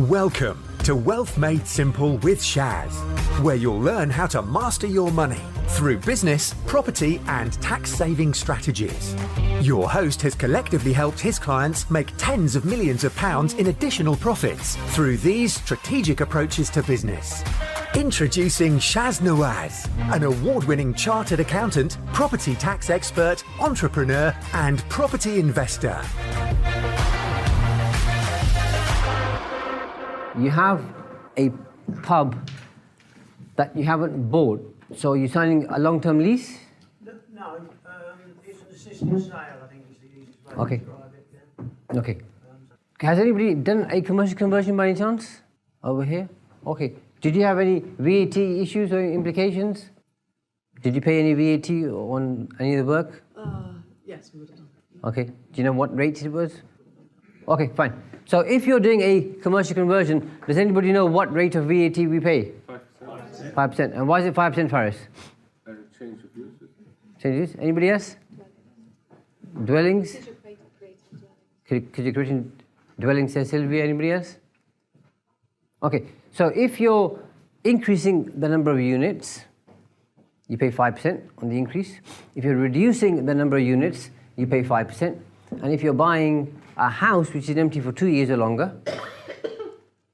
Welcome to Wealth Made Simple with Shaz, where you'll learn how to master your money through business, property and tax saving strategies. Your host has collectively helped his clients make tens of millions of pounds in additional profits through these strategic approaches to business. Introducing Shaz Nawaz, an award-winning chartered accountant, property tax expert, entrepreneur and property investor. You have a pub that you haven't bought, so you're signing a long-term lease? No, it's an assisted sale, I think is the easiest way Okay. to describe it. Yeah. Okay. Has anybody done a commercial conversion by any chance over here? Okay. Did you have any VAT issues or implications? Did you pay any VAT on any of the work? Yes, we would have done. Okay. Do you know what rate it was? Okay, fine. So if you're doing a commercial conversion, does anybody know what rate of VAT we pay? 5%. 5%. And why is it 5%, Faris? Change of use. Changes? Anybody else? Dwellings? Could you create dwellings, says Sylvia? Anybody else? Okay. So if you're increasing the number of units, you pay 5% on the increase. If you're reducing the number of units, you pay 5%. And if you're buying a house which is empty for 2 years or longer,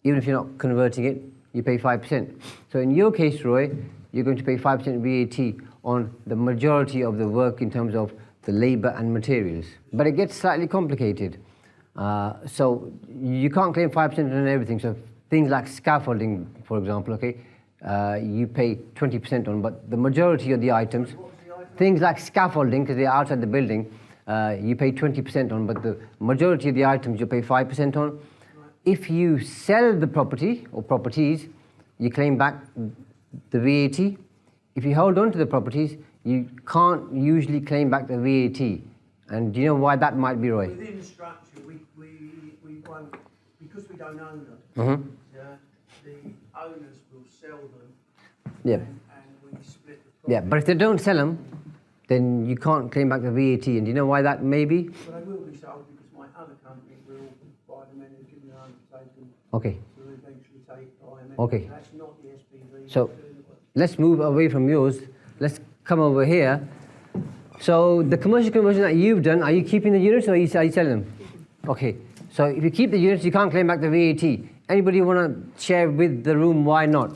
even if you're not converting it, you pay 5%. So in your case, Roy, you're going to pay 5% VAT on the majority of the work in terms of the labour and materials. But it gets slightly complicated. So you can't claim 5% on everything. So things like scaffolding, for example, okay, you pay 20% on, but the majority of the items, things like scaffolding, because they're outside the building, you pay 20% on, but the majority of the items you pay 5% on. If you sell the property or properties, you claim back the VAT. If you hold on to the properties, you can't usually claim back the VAT. And do you know why that might be, Roy? Within the structure, we won't, because we don't own them, the owners will sell them Yeah. and we split the profit. Yeah, but if they don't sell them, then you can't claim back the VAT. And do you know why that may be? But they will be sold because my other company will buy them and give them an undertaking Okay. to eventually take IMF. Okay. That's not the SPV. So let's move away from yours. Let's come over here. So the commercial conversion that you've done, are you keeping the units or are you selling them? Okay. So if you keep the units, you can't claim back the VAT. Anybody want to share with the room why not?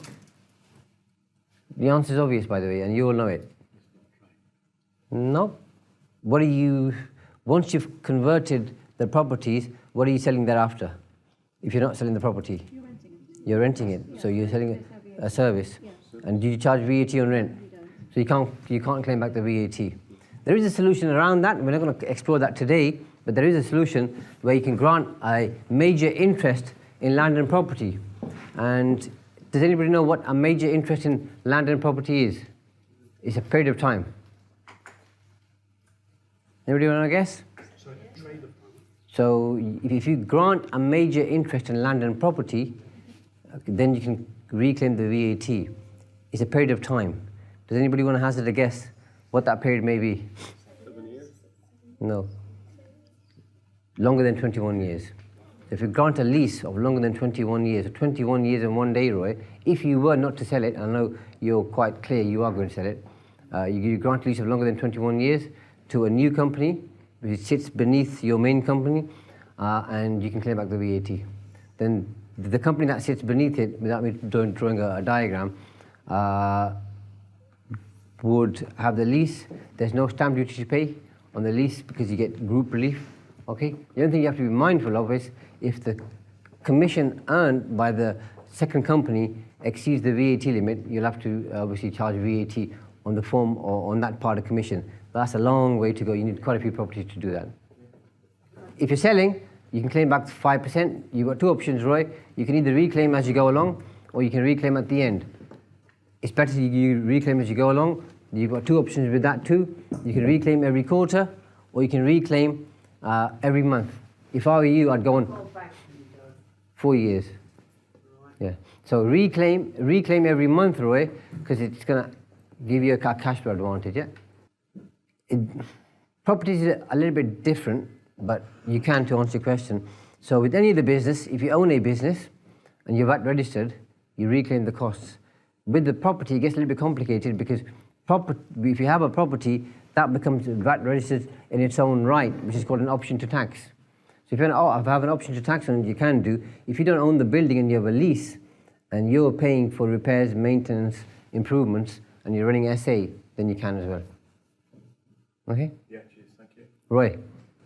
The answer is obvious, by the way, and you all know it. No? What are you, once you've converted the properties, what are you selling thereafter? If you're not selling the property? You're renting it. You're renting it, so you're selling a service. And do you charge VAT on rent? So you can't claim back the VAT. There is a solution around that. We're not going to explore that today, but there is a solution where you can grant a major interest in land and property. And does anybody know what a major interest in land and property is? It's a period of time. Anybody want to guess? So if you grant a major interest in land and property, then you can reclaim the VAT. It's a period of time. Does anybody want to hazard a guess what that period may be? 7 years? No. Longer than 21 years. If you grant a lease of longer than 21 years, 21 years and 1 day, Roy, if you were not to sell it, I know you're quite clear you are going to sell it, you grant a lease of longer than 21 years to a new company, which sits beneath your main company, and you can claim back the VAT. Then the company that sits beneath it, without me drawing a diagram, would have the lease. There's no stamp duty to pay on the lease because you get group relief. Okay. The only thing you have to be mindful of is if the commission earned by the second company exceeds the VAT limit, you'll have to obviously charge VAT on the form or on that part of commission. But that's a long way to go. You need quite a few properties to do that. If you're selling, you can claim back 5%. You've got two options, Roy. You can either reclaim as you go along, or you can reclaim at the end. It's better you reclaim as you go along. You've got two options with that too. You can reclaim every quarter, or you can reclaim every month. If I were you, I'd go on 4 years. Yeah. So reclaim every month, Roy, because it's going to give you a cash flow advantage. Yeah. Properties is a little bit different, but you can to answer your question. So with any of the business, if you own a business, and you're VAT registered, you reclaim the costs. With the property, it gets a little bit complicated because if you have a property, that becomes VAT registered in its own right, which is called an option to tax. So if you have an option to tax on it, you can do. If you don't own the building and you have a lease, and you're paying for repairs, maintenance, improvements, and you're running SA, then you can as well. Okay? Yeah, cheers, thank you. Roy?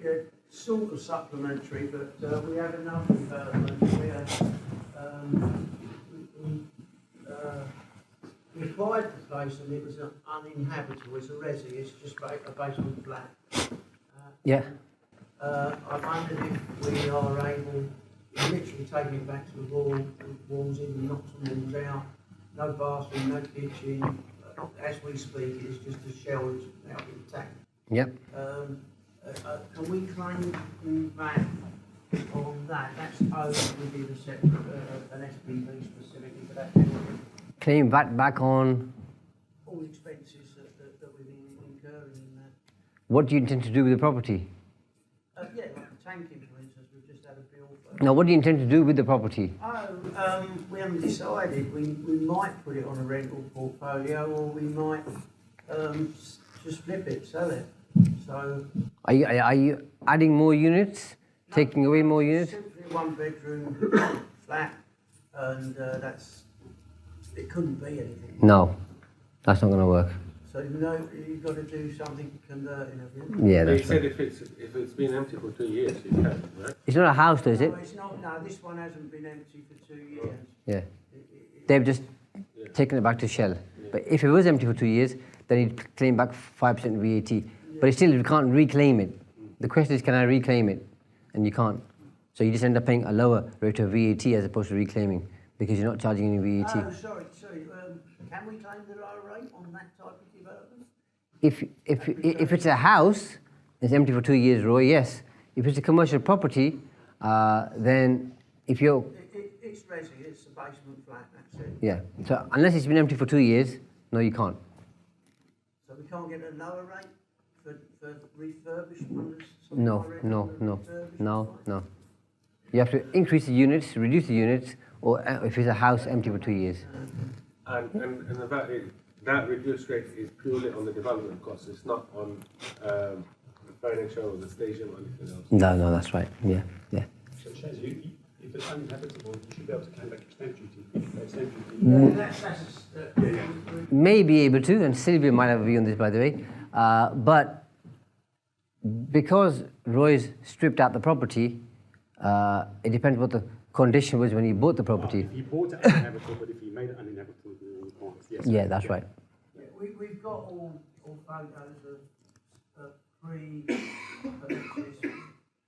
Yeah, sort of supplementary, but we had another development where we acquired the place and it was uninhabitable. It's a resi, it's just a basement flat. Yeah. I wondered if we are able, literally taking it back to the walls in, knocked the walls out, no bathroom, no kitchen. As we speak, it's just a shell that's out in the tank. Yep. Can we claim back on that? That's owed within a separate, an SPV specifically for that building. Claim VAT back on. All expenses that we've been incurring in that. What do you intend to do with the property? Yeah, like the tanking, for instance, we've just had a bill for. Now, what do you intend to do with the property? We haven't decided. We might put it on a rental portfolio, or we might just flip it, sell it. So. Are you adding more units? No, taking away more units? Simply a one-bedroom flat, and it couldn't be anything. No, that's not going to work. So you've got to do something to convert in, have you? Yeah, They that's said right. if it's been empty for 2 years, you can, right? It's not a house, though, is it? No, it's not. No, this one hasn't been empty for 2 years. Yeah. They've just taken it back to Shell. But if it was empty for 2 years, then you'd claim back 5% VAT. But still, you can't reclaim it. The question is, can I reclaim it? And you can't. So you just end up paying a lower rate of VAT as opposed to reclaiming because you're not charging any VAT. Oh, sorry. Can we claim the lower rate on that type of development? If it's a house, it's empty for 2 years, Roy, yes. If it's a commercial property, then if you're... It's resi, it's a basement flat, that's it. Yeah. So unless it's been empty for 2 years, no, you can't. So we can't get a lower rate for refurbishment? No. You have to increase the units, reduce the units, or if it's a house empty for 2 years. And the that reduced rate is purely on the development costs. It's not on the financial or the station or anything else. No, that's right. Yeah. So, Shaz, if it's uninhabitable, you should be able to claim back your stamp duty. May be able to, and Sylvia might have a view on this, by the way. But because Roy's stripped out the property, it depends what the condition was when he bought the property. If he bought it uninhabitable, but if he made it uninhabitable, then you can't. Yes. Yeah, that's right. Yeah, we've got all photos of pre-purchase,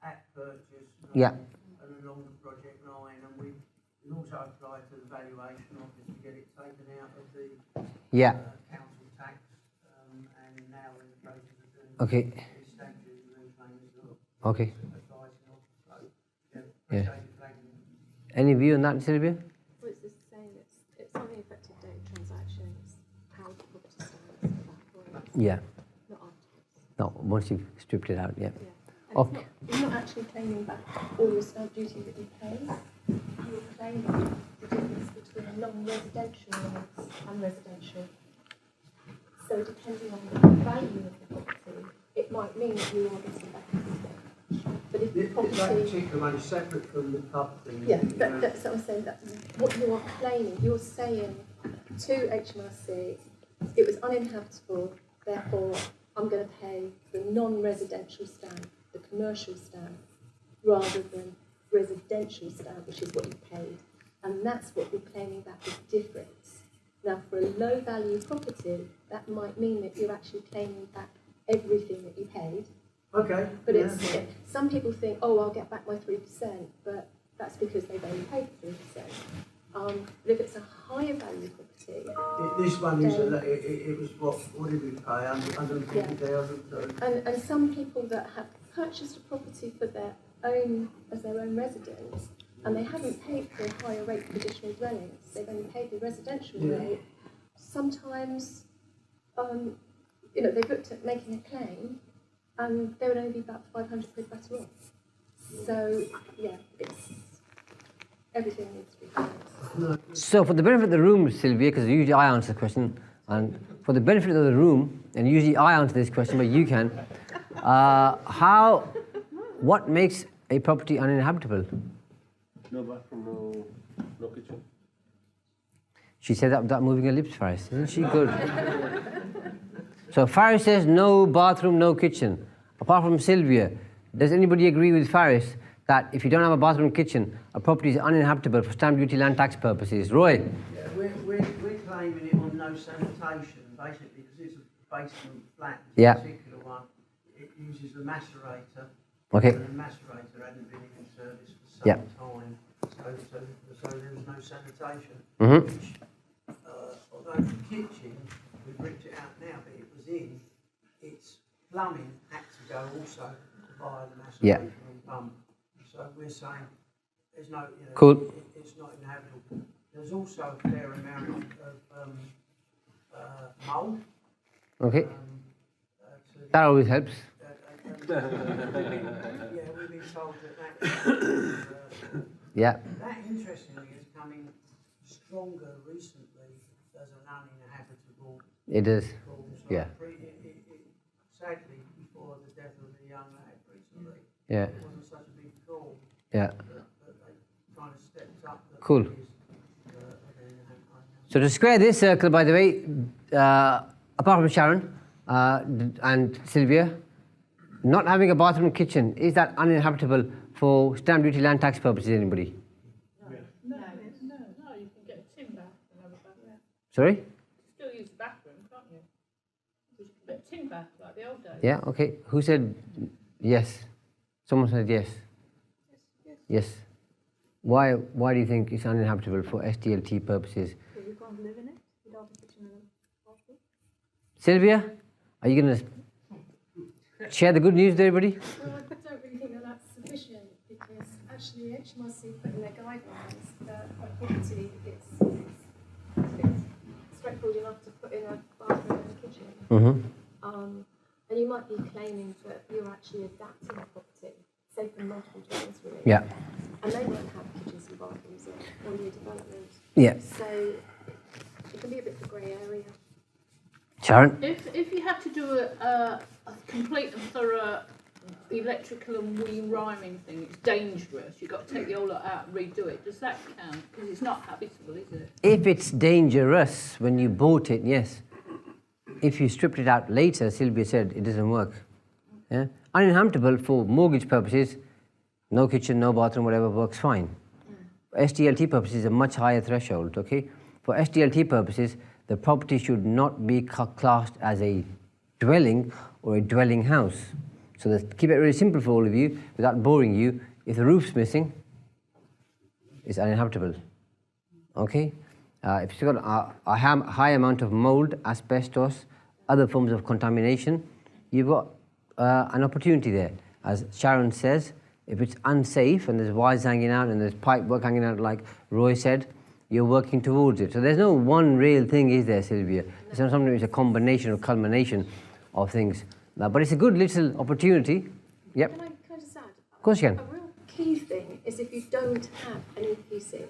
at purchase, Yeah. and along the project line, and we also applied to the valuation office to get it taken out of the Yeah. council tax, and now we're in the process of doing Okay. the stamp duty reclaim as well. Okay. Advising office, so, Yeah. appreciate you flagging it. Any view on that, Sylvia? Well, it's the same. It's on the effective date transaction. It's how the property stands at that point, Yeah. not afterwards. No, once you've stripped it out, yeah. Yeah. And Okay. you're not actually claiming back all your stamp duty that you paid. You're claiming the difference between non-residential units and residential. So depending on the value of the property, it might mean that you are getting back everything. But if the That property... particular one is separate from the pub thing. Yeah, that's what I'm saying. That what you are claiming, you're saying to HMRC, it was uninhabitable, therefore I'm going to pay the non-residential stamp, the commercial stamp, rather than residential stamp, which is what you paid. And that's what you're claiming back as difference. Now, for a low-value property, that might mean that you're actually claiming back everything that you paid. Okay. But yeah. it's some people think, oh, I'll get back my 3%, but that's because they've only paid 3%. But if it's a higher value property, This one is it was what did we pay? 150,000. and some people that have purchased a property for their own residence, and they haven't paid for a higher rate for additional dwellings, they've only paid the residential rate. Sometimes, they've looked at making a claim, and they would only be about 500 quid better off. So, yeah, everything needs to be So for the benefit of the room, Sylvia, because usually I answer the question, and for the benefit of the room, and usually I answer this question, but you can, what makes a property uninhabitable? No bathroom, no kitchen. She said that without moving her lips, Faris. Isn't she good? So Faris says no bathroom, no kitchen. Apart from Sylvia, does anybody agree with Faris that if you don't have a bathroom and kitchen, a property is uninhabitable for stamp duty land tax purposes? Roy? Yeah, we're claiming it on no sanitation, basically, because it's a basement flat. Yeah. This particular one, it uses a macerator. Okay. And the macerator hadn't been in service for some Yeah. time, so there was no sanitation. Mm-hmm. Which, although the kitchen, we've ripped it out now, but it was in, its plumbing had to go also via the macerator Yeah. and pump. So we're saying there's no, Cool. it's not inhabitable. There's also a fair amount of mould. Okay. That always helps. Yeah, we've been told that Yeah. that interestingly is coming stronger recently as an uninhabitable It is. cause. Yeah. Sadly, before the death of the young lad recently, Yeah. it wasn't such a big call, Yeah. but they kind of stepped up. That Cool. it is, So to square this circle, by the way, apart from Sharon and Sylvia, not having a bathroom and kitchen, is that uninhabitable for stamp duty land tax purposes, anybody? No, you can get a tin bath and have a bath. Sorry? Still use the bathroom, can't you? You can get a tin bath like the old days. Yeah, okay. Who said yes? Someone said yes. Yes. Why do you think it's uninhabitable for SDLT purposes? Because you can't live in it without a kitchen and a bathroom. Sylvia, are you going to share the good news with everybody? Well, I don't really think that that's sufficient because actually HMRC put in their guidelines that a property it's straightforward enough to put in a bathroom and a kitchen. Mm-hmm. And you might be claiming that you're actually adapting a property, say for multiple dwellings really. Yeah. And they won't have kitchens and bathrooms or new development. Yeah. So it can be a bit of a grey area. Sharon? If you have to do a complete and thorough electrical and rewiming thing, it's dangerous. You've got to take the whole lot out and redo it. Does that count? Because it's not habitable, is it? If it's dangerous when you bought it, yes. If you stripped it out later, Sylvia said it doesn't work. Yeah? Uninhabitable for mortgage purposes, no kitchen, no bathroom, whatever works fine. For SDLT purposes, a much higher threshold, okay? For SDLT purposes, the property should not be classed as a dwelling or a dwelling house. So keep it really simple for all of you, without boring you. If the roof's missing, it's uninhabitable, okay? If it's got a high amount of mold, asbestos, other forms of contamination, you've got an opportunity there. As Sharon says, if it's unsafe and there's wires hanging out and there's pipe work hanging out, like Roy said, you're working towards it. So there's no one real thing, is there, Sylvia? It's not something which is a combination or culmination of things. But it's a good little opportunity. Yep. Can I just add? Of course you can. A real key thing is if you don't have an EPC.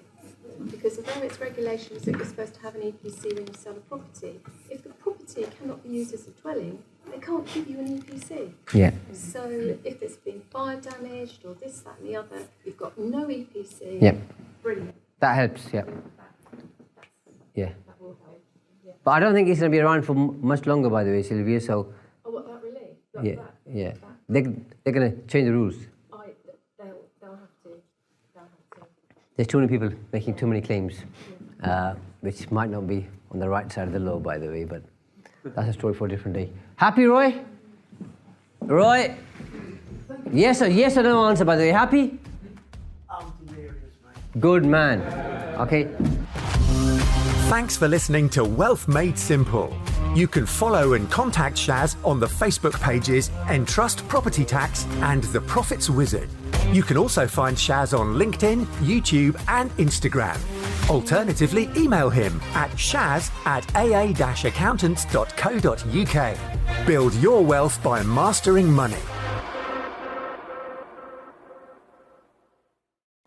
Because although it's regulations that you're supposed to have an EPC when you sell a property, if the property cannot be used as a dwelling, they can't give you an EPC. Yeah. So if it's been fire damaged or this, that and the other, you've got no EPC. Yep. Brilliant. That helps, yeah. Yeah. That will help. Yeah. But I don't think it's going to be around for much longer, by the way, Sylvia, so Oh, what, that really? Like yeah, that? yeah. That? They're going to change the rules. They'll have to. They'll have to. There's too many people making too many claims, which might not be on the right side of the law, by the way, but that's a story for a different day. Happy, Roy? Roy? Yes or no answer, by the way. Happy? I'm delirious, mate. Good man. Okay. Thanks for listening to Wealth Made Simple. You can follow and contact Shaz on the Facebook pages Entrust Property Tax and The Profits Wizard. You can also find Shaz on LinkedIn, YouTube and Instagram. Alternatively, email him at shaz@aa-accountants.co.uk. Build your wealth by mastering money.